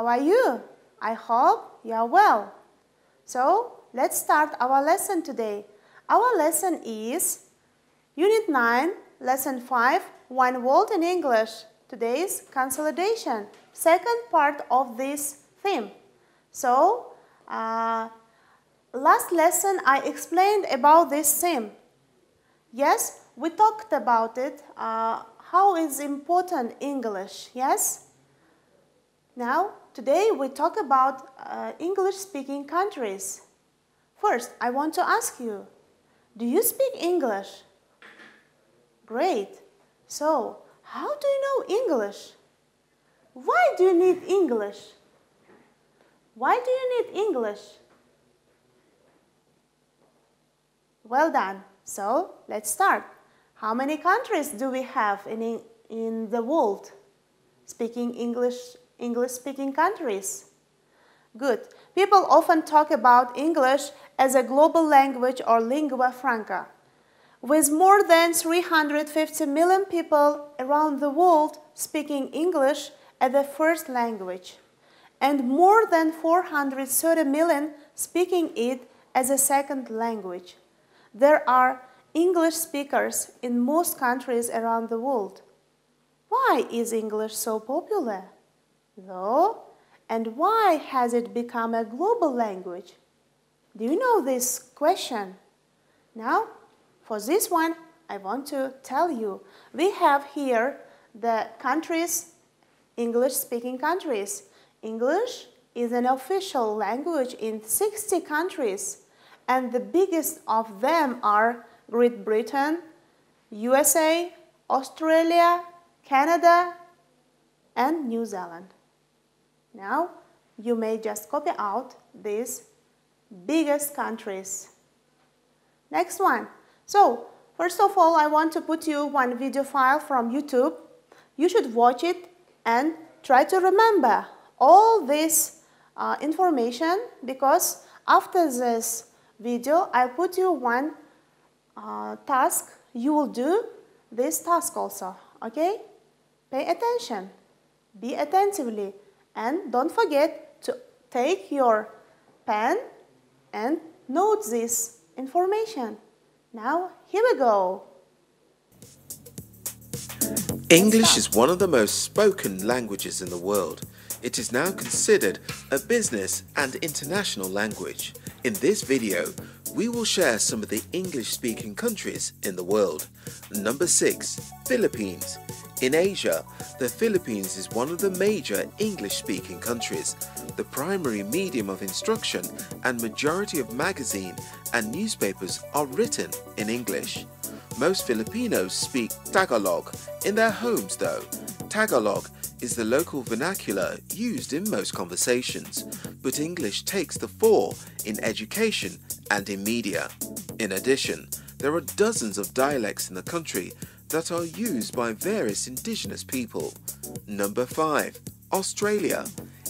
How are you? I hope you are well. So, let's start our lesson today. Our lesson is Unit 9, Lesson 5, One Word in English. Today's consolidation, second part of this theme. So, last lesson I explained about this theme. Yes, we talked about it, how is important English, yes? Now, today we talk about English-speaking countries. First, I want to ask you, do you speak English? Great. So, how do you know English? Why do you need English? Why do you need English? Well done. So, let's start. How many countries do we have in the world speaking English-speaking countries? Good. People often talk about English as a global language or lingua franca. With more than 350 million people around the world speaking English as their first language, and more than 430 million speaking it as a second language, there are English speakers in most countries around the world. Why is English so popular, though? And why has it become a global language? Do you know this question? Now, for this one, I want to tell you, we have here the countries, English-speaking countries. English is an official language in 60 countries, and the biggest of them are Great Britain, USA, Australia, Canada, and New Zealand. Now, you may just copy out these biggest countries. Next one. So, first of all, I want to put you one video file from YouTube. You should watch it and try to remember all this information, because after this video, I'll put you one task. You will do this task also, okay? Pay attention, be attentively, and don't forget to take your pen and note this information. Now, here we go. English is one of the most spoken languages in the world. It is now considered a business and international language. In this video, we will share some of the English-speaking countries in the world. Number 6, Philippines. In Asia, the Philippines is one of the major English-speaking countries. The primary medium of instruction and majority of magazine and newspapers are written in English. Most Filipinos speak Tagalog in their homes though. Tagalog is the local vernacular used in most conversations, but English takes the fore in education and in media. In addition, there are dozens of dialects in the country that are used by various indigenous people. Number 5, Australia.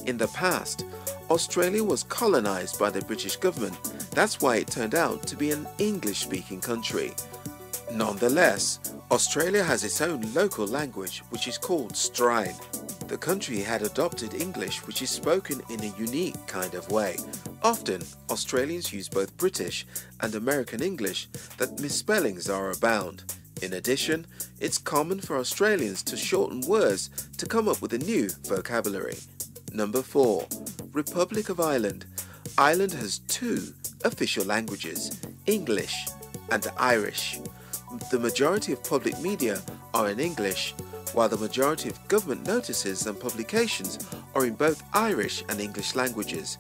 In the past, Australia was colonized by the British government. That's why it turned out to be an English-speaking country. Nonetheless, Australia has its own local language, which is called Stride. The country had adopted English, which is spoken in a unique kind of way. Often, Australians use both British and American English that misspellings are abound. In addition, it's common for Australians to shorten words to come up with a new vocabulary. Number 4, Republic of Ireland. Ireland has 2 official languages, English and Irish. The majority of public media are in English, while the majority of government notices and publications are in both Irish and English languages.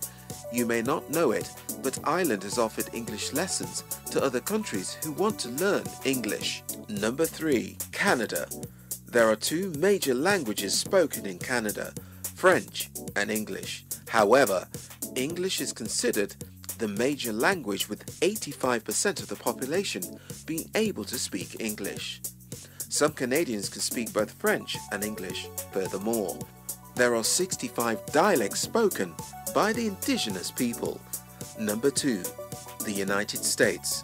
You may not know it, but Ireland has offered English lessons to other countries who want to learn English. Number 3, Canada. There are 2 major languages spoken in Canada, French and English. However, English is considered the major language, with 85% of the population being able to speak English. Some Canadians can speak both French and English. Furthermore, there are 65 dialects spoken by the indigenous people. Number 2, the United States.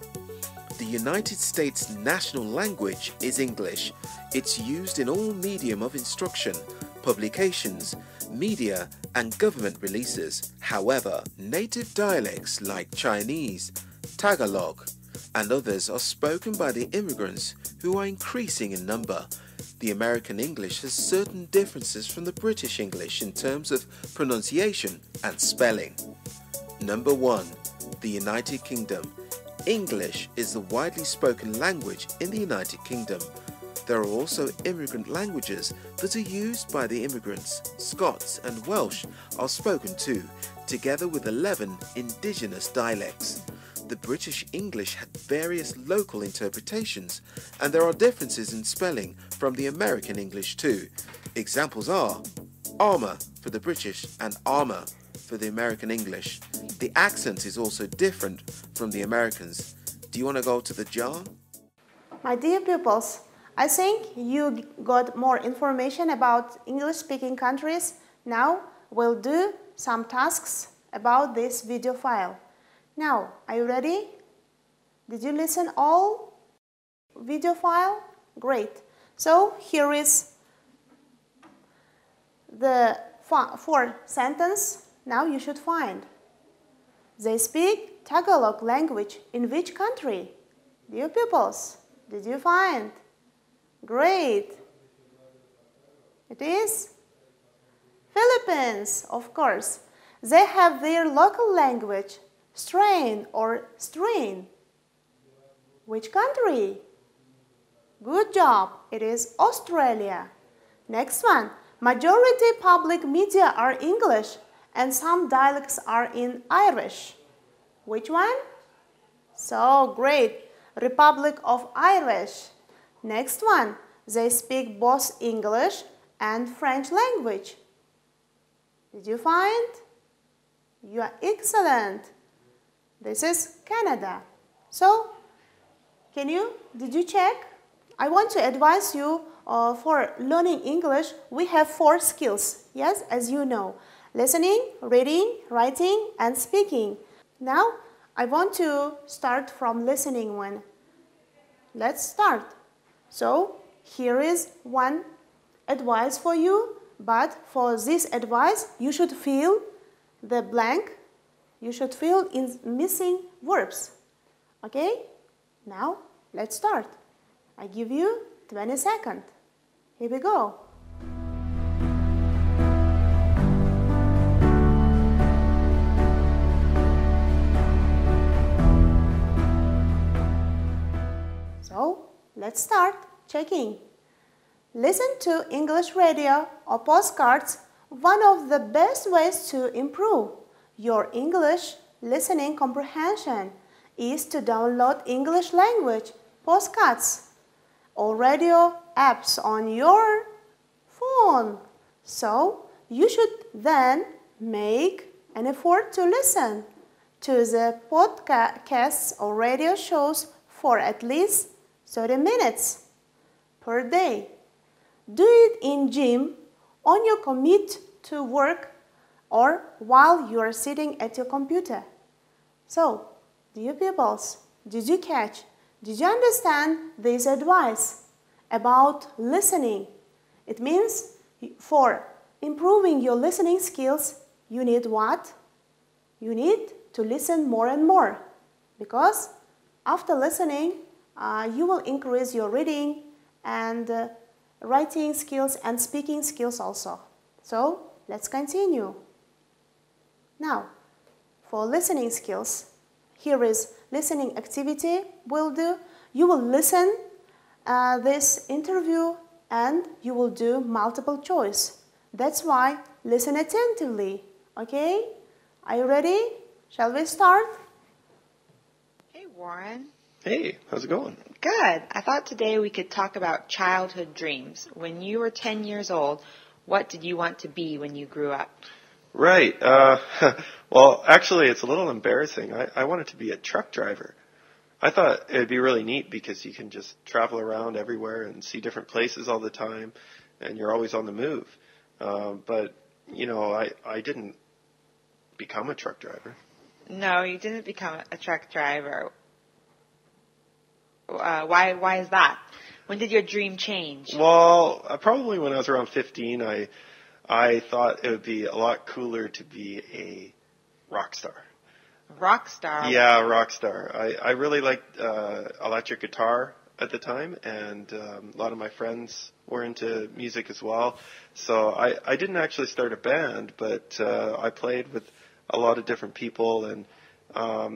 The United States' national language is English. It's used in all medium of instruction, publications, media and government releases. However, native dialects like Chinese, Tagalog, and others are spoken by the immigrants who are increasing in number. The American English has certain differences from the British English in terms of pronunciation and spelling. Number 1. The United Kingdom. English is the widely spoken language in the United Kingdom. There are also immigrant languages that are used by the immigrants. Scots and Welsh are spoken too, together with 11 indigenous dialects. The British English had various local interpretations, and there are differences in spelling from the American English too. Examples are armour for the British and armour for the American English. The accent is also different from the Americans. Do you want to go to the jar? My dear pupils, I think you got more information about English-speaking countries. Now we'll do some tasks about this video file. Now, are you ready? Did you listen all video file? Great. So here is the 4 sentence. Now you should find. They speak Tagalog language in which country? Dear pupils, did you find? Great. It is Philippines, of course. They have their local language, strain or strain. Which country? Good job. It is Australia. Next one. Majority public media are English and some dialects are in Irish. Which one? So great. Republic of Irish. Next one. They speak both English and French language. Did you find? You are excellent. This is Canada. So, did you check? I want to advise you for learning English, we have 4 skills, yes, as you know. Listening, reading, writing, and speaking. Now, I want to start from listening one. Let's start. So, here is one advice for you, but for this advice, you should fill the blank. You should fill in missing verbs. Okay? Now, let's start. I give you 20 seconds. Here we go. So, let's start checking. Listen to English radio or postcards, one of the best ways to improve your English listening comprehension is to download English language postcards or radio apps on your phone. So, you should then make an effort to listen to the podcasts or radio shows for at least 30 minutes per day. Do it in gym, on your commute to work, or while you are sitting at your computer. So, dear pupils, did you catch? Did you understand this advice about listening? It means for improving your listening skills, you need what? You need to listen more and more, because after listening, you will increase your reading and writing skills and speaking skills also. So, let's continue. Now, for listening skills, here is listening activity we'll do. You will listen this interview and you will do multiple choice. That's why listen attentively, okay? Are you ready? Shall we start? Hey, Warren. Hey, how's it going? Good. I thought today we could talk about childhood dreams. When you were 10 years old, what did you want to be when you grew up? Right. Well, actually, it's a little embarrassing. I wanted to be a truck driver. I thought it would be really neat because you can just travel around everywhere and see different places all the time, and you're always on the move. But, you know, I didn't become a truck driver. No, you didn't become a truck driver. Why is that? When did your dream change? Well, probably when I was around 15, I I thought it would be a lot cooler to be a rock star. Rock star? Yeah, rock star. I really liked electric guitar at the time, and a lot of my friends were into music as well. So I didn't actually start a band, but I played with a lot of different people, and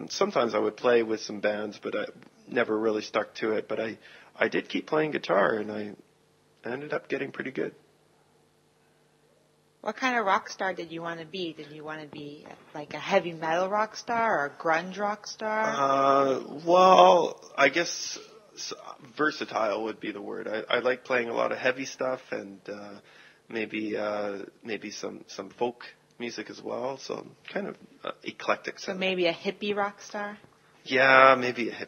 sometimes I would play with some bands, but I never really stuck to it. But I did keep playing guitar, and I ended up getting pretty good. What kind of rock star did you want to be? Did you want to be like a heavy metal rock star or a grunge rock star? Well, I guess versatile would be the word. I like playing a lot of heavy stuff, and maybe some folk music as well. So kind of eclectic. So maybe a hippie rock star? Yeah, maybe a hippie.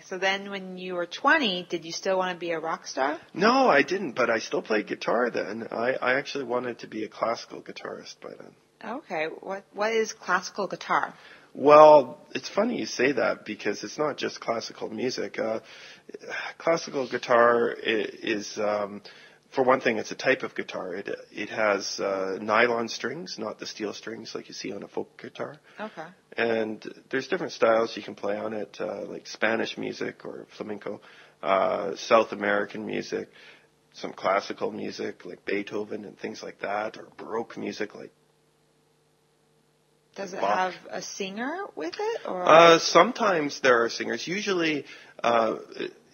So then when you were 20, did you still want to be a rock star? No, I didn't, but I still played guitar then. I actually wanted to be a classical guitarist by then. Okay. What is classical guitar? Well, it's funny you say that because it's not just classical music. Classical guitar is for one thing, it's a type of guitar. It has nylon strings, not the steel strings like you see on a folk guitar. Okay. And there's different styles you can play on it, like Spanish music or Flamenco, South American music, some classical music like Beethoven and things like that, or Baroque music like. Does it Bach. have a singer with it? Or? Sometimes there are singers. Usually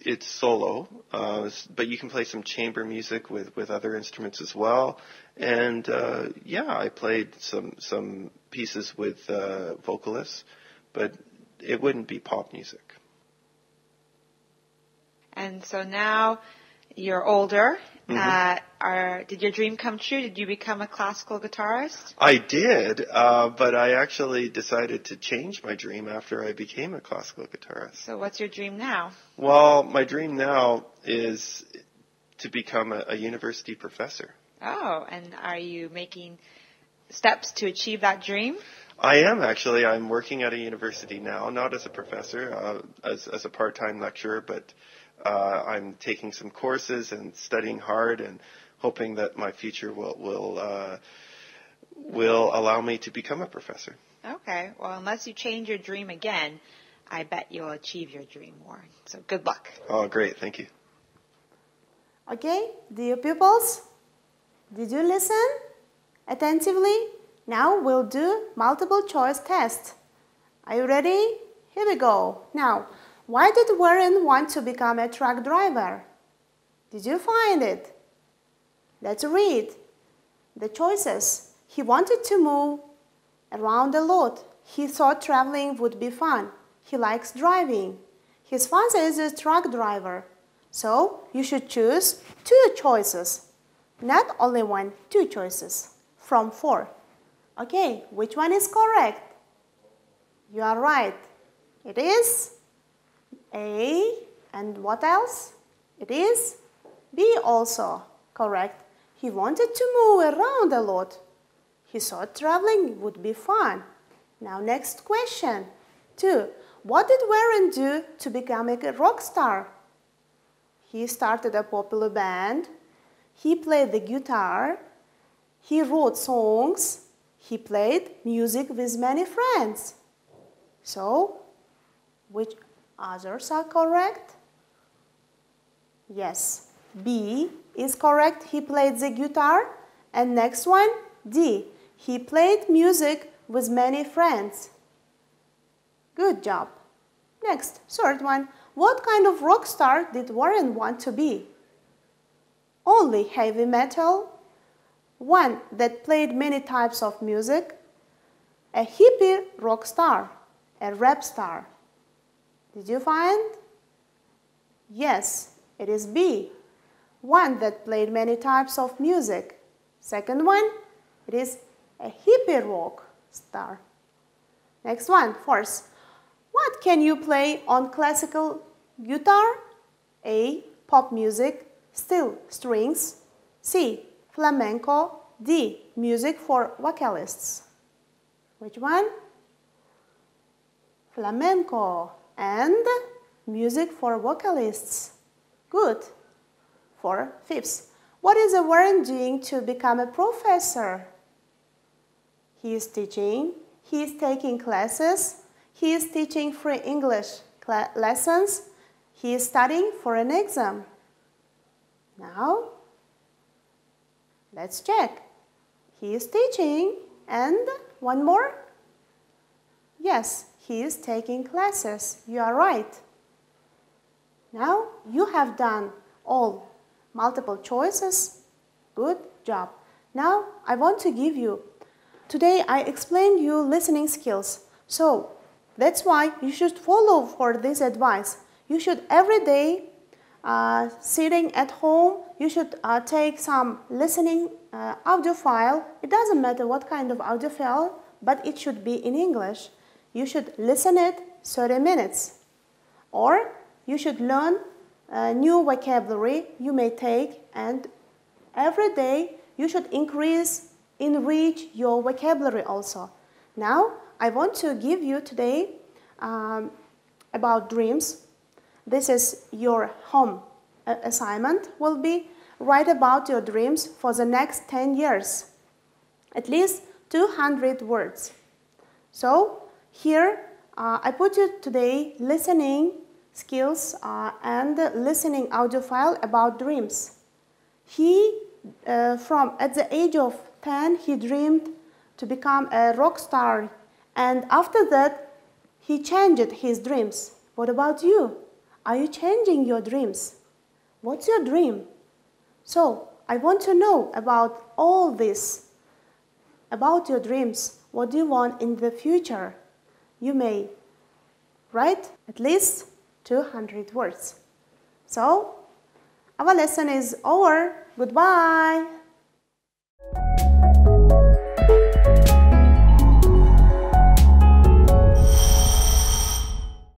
it's solo, but you can play some chamber music with other instruments as well. And I played some pieces with vocalists, but it wouldn't be pop music. And so now you're older. Mm-hmm. Did your dream come true? Did you become a classical guitarist? I did, but I actually decided to change my dream after I became a classical guitarist. So what's your dream now? Well, my dream now is to become a university professor. Oh, and are you making steps to achieve that dream? I am actually. I'm working at a university now, not as a professor, as a part-time lecturer, but I'm taking some courses and studying hard and hoping that my future will allow me to become a professor. Okay. Well, unless you change your dream again, I bet you'll achieve your dream more. So good luck. Oh, great. Thank you. Okay, dear pupils, did you listen attentively? Now we'll do multiple choice test. Are you ready? Here we go. Now, why did Warren want to become a truck driver? Did you find it? Let's read the choices. He wanted to move around a lot. He thought traveling would be fun. He likes driving. His father is a truck driver. So you should choose 2 choices. Not only 1, 2 choices from 4. Okay, which one is correct? You are right. It is A, and what else? It is B also, correct. He wanted to move around a lot. He thought traveling would be fun. Now next question. 2. What did Warren do to become a rock star? He started a popular band. He played the guitar. He wrote songs. He played music with many friends. So, which others are correct? Yes, B is correct. He played the guitar. And next one, D. He played music with many friends. Good job. Next, third one. What kind of rock star did Warren want to be? Only heavy metal? One that played many types of music? A hippie rock star? A rap star? Did you find? Yes, it is B. One that played many types of music. Second one, it is a hippie rock star. Next one, fourth. What can you play on classical guitar? A. Pop music. Steel strings. C. Flamenco. D. Music for vocalists. Which one? Flamenco and music for vocalists. Good. For fifth. What is Warren doing to become a professor? He is teaching, he is taking classes, he is teaching free English lessons, he is studying for an exam. Now, let's check. He is teaching, and one more? Yes, he is taking classes. You are right. Now, you have done all multiple choices. Good job. Now, I want to give you, today I explained you listening skills. So, that's why you should follow for this advice. You should every day, sitting at home, you should take some listening audio file. It doesn't matter what kind of audio file, but it should be in English. You should listen it 30 minutes. Or you should learn new vocabulary you may take, and every day you should enrich your vocabulary also. Now, I want to give you today about dreams. This is your home assignment. Will be write about your dreams for the next 10 years. At least 200 words. So, here I put you today listening skills and listening audio file about dreams. He, from at the age of 10, he dreamed to become a rock star, and after that, he changed his dreams. What about you? Are you changing your dreams? What's your dream? So, I want to know about all this, about your dreams. What do you want in the future? You may write at least 200 words. So, our lesson is over. Goodbye.